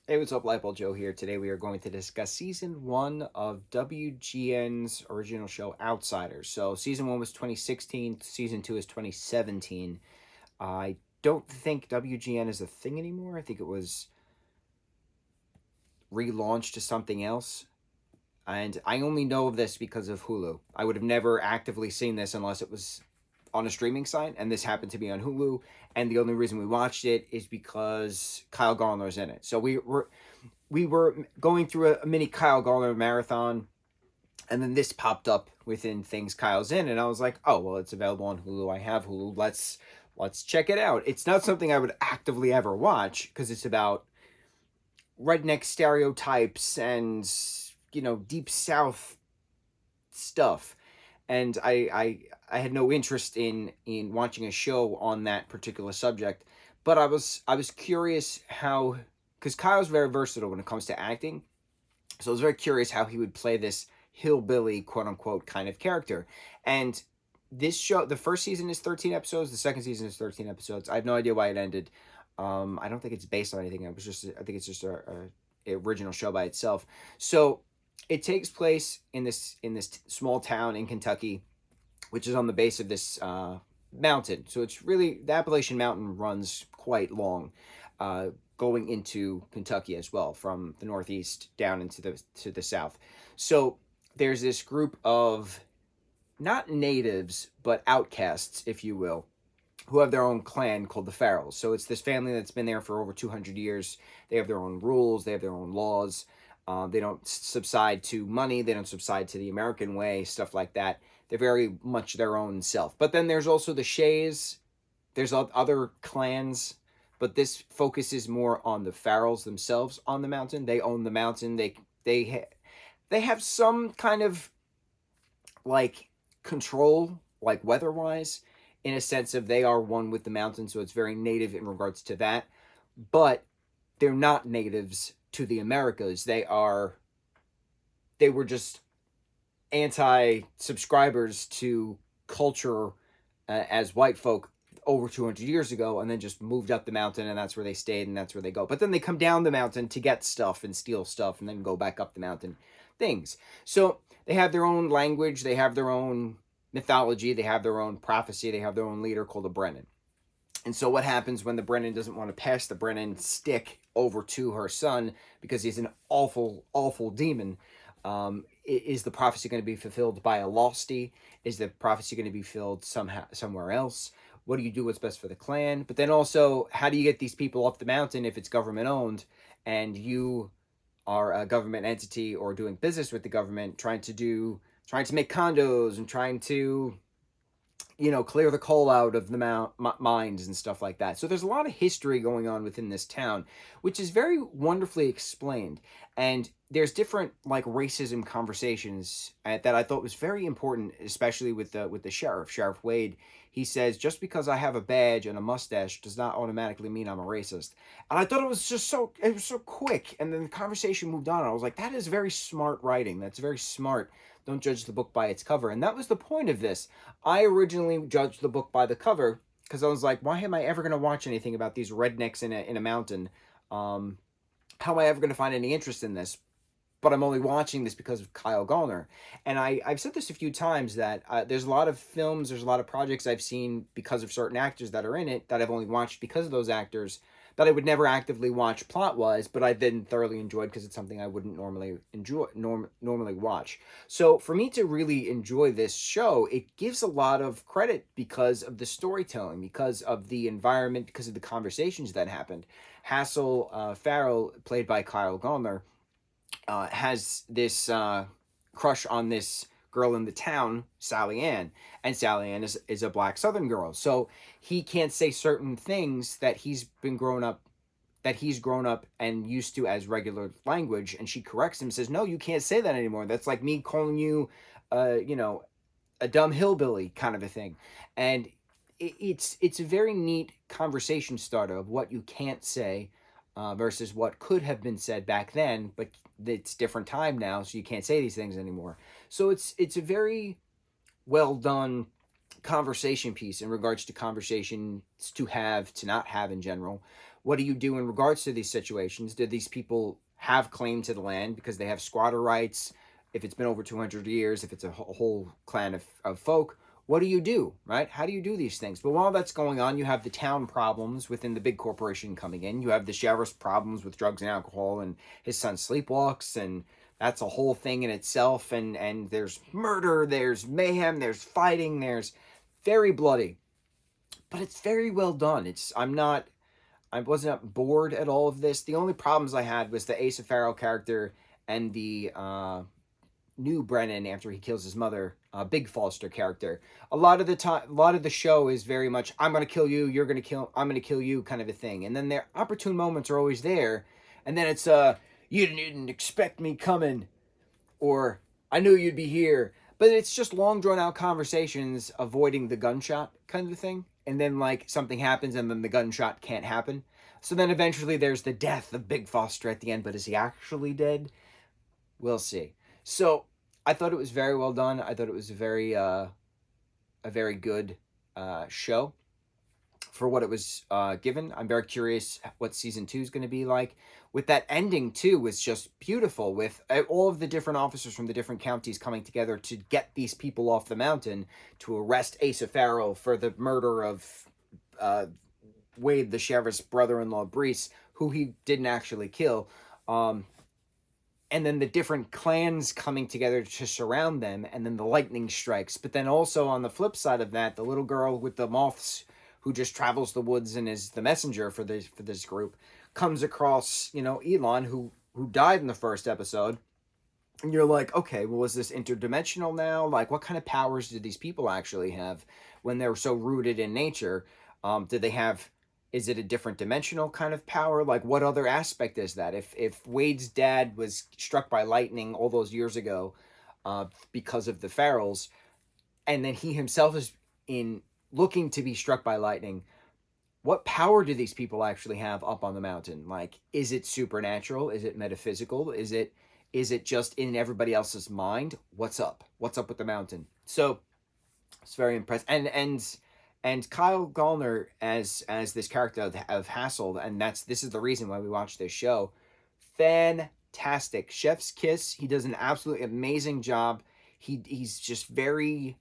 Hey, what's up, lightboltjoe here. Today we are going to discuss season 1 of WGN's original show, Outsiders. So season 1 was 2016, season 2 is 2017. I don't think WGN is a thing anymore. I think it was relaunched to something else. And I only know of this because of Hulu. I would have never actively seen this unless it was on a streaming site, and this happened to be on Hulu. And the only reason we watched it is because Kyle Gallner's in it. So we were going through a mini Kyle Gallner marathon, and then this popped up within things Kyle's in, and I was like, oh well, it's available on Hulu. I have Hulu. Let's check it out. It's not something I would actively ever watch because it's about redneck stereotypes and deep South stuff, and I had no interest in watching a show on that particular subject, but I was curious how, because Kyle's very versatile when it comes to acting, so I was very curious how he would play this hillbilly, quote unquote, kind of character. And this show, the first season is 13 episodes, the second season is 13 episodes. I have no idea why it ended. I don't think it's based on anything. I think it's just a original show by itself. So it takes place in this small town in Kentucky, which is on the base of this mountain. So it's really, the Appalachian Mountain runs quite long, going into Kentucky as well, from the northeast down into the south. So there's this group of not natives but outcasts, if you will, who have their own clan called the Farrells. So it's this family that's been there for over 200 years. They have their own rules. They have their own laws. They don't subside to money. They don't subside to the American way, stuff like that. They're very much their own self. But then there's also the Shays. There's other clans, but this focuses more on the Farrells themselves on the mountain. They own the mountain. They have some kind of like control, like weather-wise, in a sense of they are one with the mountain, so it's very native in regards to that. But they're not natives to the Americas. They were just anti-subscribers to culture as white folk over 200 years ago, and then just moved up the mountain, and that's where they stayed, and that's where they go. But then they come down the mountain to get stuff and steal stuff, and then go back up the mountain, things. So they have their own language, they have their own mythology, they have their own prophecy, they have their own leader called the Brennan. And so what happens when the Brennan doesn't want to pass the Brennan stick over to her son because he's an awful, awful demon? Is the prophecy going to be fulfilled by a losty? Is the prophecy going to be filled somewhere else? What do you do what's best for the clan? But then also, how do you get these people up the mountain if it's government owned and you are a government entity or doing business with the government, trying to make condos and trying to clear the coal out of the mines and stuff like that. So there's a lot of history going on within this town, which is very wonderfully explained. And there's different like racism conversations that I thought was very important, especially with the Sheriff Wade. He says, just because I have a badge and a mustache does not automatically mean I'm a racist. And I thought it was so quick. And then the conversation moved on. And I was like, that is very smart writing. That's very smart. Don't judge the book by its cover. And that was the point of this. I originally judged the book by the cover because I was like, why am I ever going to watch anything about these rednecks in a mountain? How am I ever going to find any interest in this? But I'm only watching this because of Kyle Gallner. And I've said this a few times that there's a lot of films, there's a lot of projects I've seen because of certain actors that are in it that I've only watched because of those actors, that I would never actively watch plot-wise, but I then thoroughly enjoyed because it's something I wouldn't normally watch. So for me to really enjoy this show, it gives a lot of credit because of the storytelling, because of the environment, because of the conversations that happened. Hassel Farrell, played by Kyle Gallner, has this crush on this girl in the town, Sally Ann, and Sally Ann is a black Southern girl. So he can't say certain things that he's grown up and used to as regular language, and she corrects him, says, no, you can't say that anymore. That's like me calling you a dumb hillbilly kind of a thing. And it's a very neat conversation starter of what you can't say versus what could have been said back then, but it's different time now, so you can't say these things anymore. So it's a very well done conversation piece in regards to conversations to have, to not have in general, What do you do in regards to these situations? Do these people have claim to the land because they have squatter rights? If it's been over 200 years, if it's a whole clan of folk, what do you do, right? How do you do these things? But while that's going on, you have the town problems within the big corporation coming in. You have the sheriff's problems with drugs and alcohol, and his son sleepwalks, and that's a whole thing in itself. And there's murder, there's mayhem, there's fighting, there's very bloody, but it's very well done. I wasn't bored at all of this. The only problems I had was the Asa Farrell character and the new Brennan after he kills his mother, Big Foster character. A lot of the time, a lot of the show is very much I'm gonna kill you, you're gonna kill, I'm gonna kill you kind of a thing. And then their opportune moments are always there, and then it's you didn't expect me coming, or I knew you'd be here. But it's just long drawn out conversations avoiding the gunshot kind of thing. And then like something happens and then the gunshot can't happen. So then eventually there's the death of Big Foster at the end, but is he actually dead? We'll see. So I thought it was very well done. I thought it was a very good show for what it was given. I'm very curious what season 2 is going to be like. With that ending too was just beautiful, with all of the different officers from the different counties coming together to get these people off the mountain to arrest Asa Farrell for the murder of Wade, the sheriff's brother-in-law, Brees, who he didn't actually kill. And then the different clans coming together to surround them, and then the lightning strikes. But then also on the flip side of that, the little girl with the moths who just travels the woods and is the messenger for this group comes across, Elon, who died in the first episode. And you're like, okay, well, is this interdimensional now? Like, what kind of powers do these people actually have when they're so rooted in nature? Do they have, is it a different dimensional kind of power? Like, what other aspect is that? If Wade's dad was struck by lightning all those years ago because of the Farrells, and then he himself is in looking to be struck by lightning, what power do these people actually have up on the mountain? Like, is it supernatural? Is it metaphysical? Is it just in everybody else's mind? What's up? What's up with the mountain? So it's very impressive. And Kyle Gallner as this character of Hassel, and this is the reason why we watch this show. Fantastic. Chef's kiss. He does an absolutely amazing job. He's just very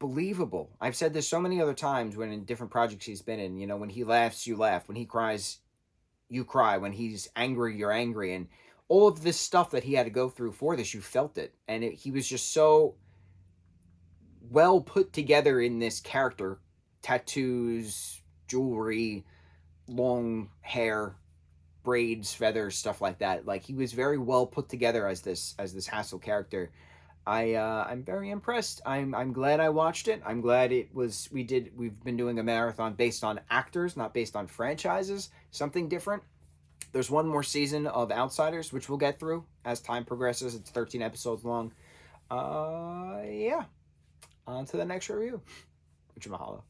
believable. I've said this so many other times when in different projects he's been in. When he laughs, you laugh. When he cries, you cry. When he's angry, you're angry. And all of this stuff that he had to go through for this, you felt it. And he was just so well put together in this character. Tattoos, jewelry, long hair, braids, feathers, stuff like that. Like, he was very well put together as this Hassel character. I'm very impressed. I'm glad I watched it. I'm glad we've been doing a marathon based on actors, not based on franchises. Something different. There's one more season of Outsiders, which we'll get through as time progresses. It's 13 episodes long. Yeah. On to the next review. Mucho mahalo.